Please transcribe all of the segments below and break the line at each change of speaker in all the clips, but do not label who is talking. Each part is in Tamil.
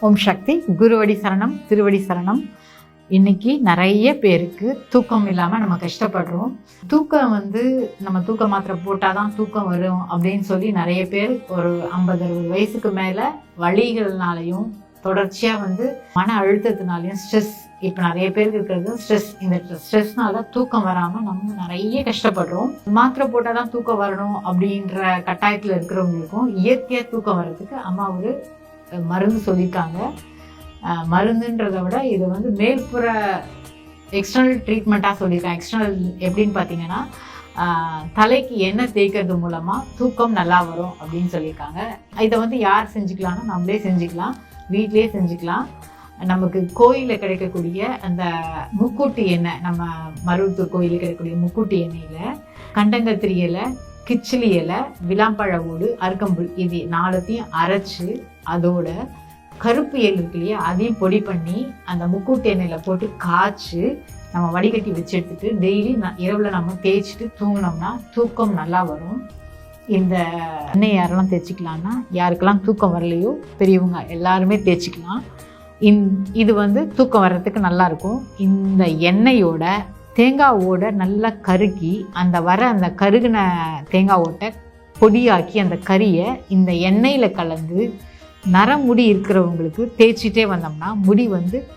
ஓம் சக்தி. குருவடி சரணம், திருவடி சரணம். இன்னைக்கு நிறைய பேருக்கு தூக்கம் இல்லாமல் நம்ம கஷ்டப்படுறோம். தூக்கம் நம்ம தூக்க மாத்திரை போட்டாதான் தூக்கம் வரும் அப்படின்னு சொல்லி நிறைய பேர் ஒரு 50-60 வயசுக்கு மேலே வலிகள்னாலையும் தொடர்ச்சியாக மன அழுத்தத்தினாலையும் ஸ்ட்ரெஸ், இப்போ நிறைய பேருக்கு இருக்கிறது ஸ்ட்ரெஸ். இந்த ஸ்ட்ரெஸ்னால தூக்கம் வராமல் நம்ம நிறைய கஷ்டப்படுறோம். மாத்திரை போட்டால் தான் தூக்கம் வரணும் அப்படின்ற கட்டாயத்தில் இருக்கிறவங்களுக்கும் இயற்கையாக தூக்கம் வர்றதுக்கு அம்மா ஒரு மருந்து சொல்லியிருக்காங்க. மருந்துன்றதை விட இது மேல்புற எக்ஸ்டர்னல் ட்ரீட்மெண்ட்டாக சொல்லியிருக்காங்க. எக்ஸ்டர்னல் எப்படின்னு பார்த்தீங்கன்னா, தலைக்கு எண்ணெய் தேய்க்கிறது மூலமாக தூக்கம் நல்லா வரும் அப்படின்னு சொல்லியிருக்காங்க. இதை யார் செஞ்சுக்கலாம்னா நம்மளே செஞ்சுக்கலாம், வீட்லேயே செஞ்சுக்கலாம். நமக்கு கோயிலில் கிடைக்கக்கூடிய அந்த முக்கூட்டு எண்ணெய், நம்ம மருவத்தூர் கோயிலில் கிடைக்கக்கூடிய முக்கூட்டு எண்ணெயில் கண்டங்கத்திரி இலை, கிச்சிலி இலை, விளாம்பழ ஓடு, அருகம்புல் இது 4த்தையும் அரைச்சி அதோட கருப்பு எள் இருக்கு இல்லையா, அதையும் பொடி பண்ணி அந்த முக்கூட்டு எண்ணெயில் போட்டு காய்ச்சி நம்ம வடிகட்டி வச்சு எடுத்துட்டு டெய்லி இரவில் நம்ம தேய்ச்சிட்டு தூங்கினோம்னா தூக்கம் நல்லா வரும். இந்த எண்ணெய் யாரெல்லாம் தேய்ச்சிக்கலாம்னா, யாருக்கெல்லாம் தூக்கம் வரலையோ பெரியவங்க எல்லாருமே தேய்ச்சிக்கலாம். இது தூக்கம் வர்றதுக்கு நல்லா இருக்கும். இந்த எண்ணெயோட தேங்காவோட நல்லா கருக்கி அந்த கருகின தேங்காய் ஓட்டை பொடியாக்கி அந்த கறியை இந்த எண்ணெயில் கலந்து நரமுடி இருக்கிறவங்களுக்கு தேய்ச்சிட்டே வந்தோம்னா முடி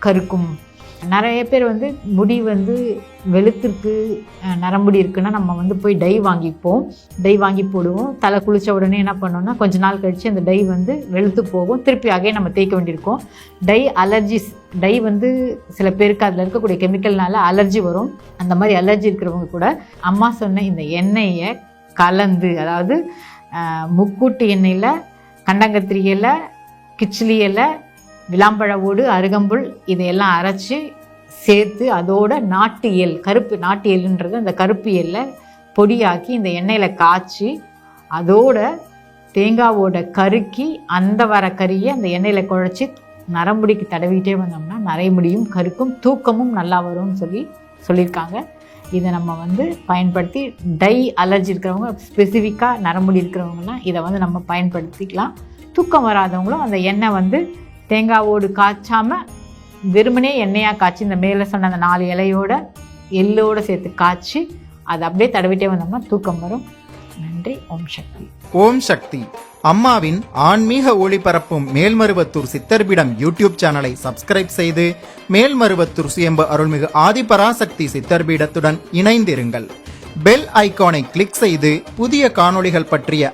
கருக்கும். நிறைய பேர் முடி வெளுத்திருக்கு, நரமுடி இருக்குன்னா நம்ம போய் டை வாங்கிப்போம், டை வாங்கி போடுவோம். தலை குளித்த உடனே என்ன பண்ணோம்னா கொஞ்ச நாள் கழித்து அந்த டை வெளுத்து போகும், திருப்பி ஆகவே நம்ம தேய்க்க வேண்டியிருக்கும். டை அலர்ஜிஸ், டை சில பேருக்கு அதில் இருக்கக்கூடிய கெமிக்கல்னால அலர்ஜி வரும். அந்த மாதிரி அலர்ஜி இருக்கிறவங்க கூட அம்மா சொன்ன இந்த எண்ணெயை கலந்து, அதாவது முக்கூட்டு எண்ணெயில் கண்டங்கத்திரி இலை, கிச்சிலி இலை, விளாம்பழ ஓடு, அருகம்புல் இதையெல்லாம் அரைச்சி சேர்த்து அதோட நாட்டு எள், கருப்பு நாட்டு எள்ளுன்றது அந்த கருப்பு எள்ளை பொடியாக்கி இந்த எண்ணெயில் காய்ச்சி அதோட தேங்காவோட கருக்கி அந்த வர கறியை அந்த எண்ணெயில் குழச்சி நரமுடிக்கு தடவிட்டே வந்தோம்னா நரைமுடியும் கருக்கும், தூக்கமும் நல்லா வரும்னு சொல்லியிருக்காங்க. இதை நம்ம பயன்படுத்தி டை அலர்ஜி இருக்கிறவங்க, ஸ்பெசிஃபிக்காக நரமுடி இருக்கிறவங்கலாம் இதை நம்ம பயன்படுத்திக்கலாம். தூக்கம் வராதவங்களும் அந்த எண்ணெய் தேங்காவோடு காய்ச்சாமல் வெறுமனே எண்ணெயாக காய்ச்சி இந்த மேலே சொன்ன அந்த 4 இலையோட எள்ளோடு சேர்த்து காய்ச்சி அதை அப்படியே தடவிட்டே வந்தோம்னா தூக்கம் வரும். நன்றி. ஓம் சக்தி.
ஓம் சக்தி. அம்மாவின் ஆன்மீக ஒளிபரப்பும் மேல்மருவத்தூர் சித்தர்பீடம் யூடியூப் சேனலை சப்ஸ்கிரைப் செய்து மேல்மருவத்தூர் சுயம்பு அருள்மிகு ஆதிபராசக்தி சித்தர்பீடத்துடன் இணைந்திருங்கள். பெல் ஐகானை கிளிக் செய்து புதிய காணொளிகள் பற்றிய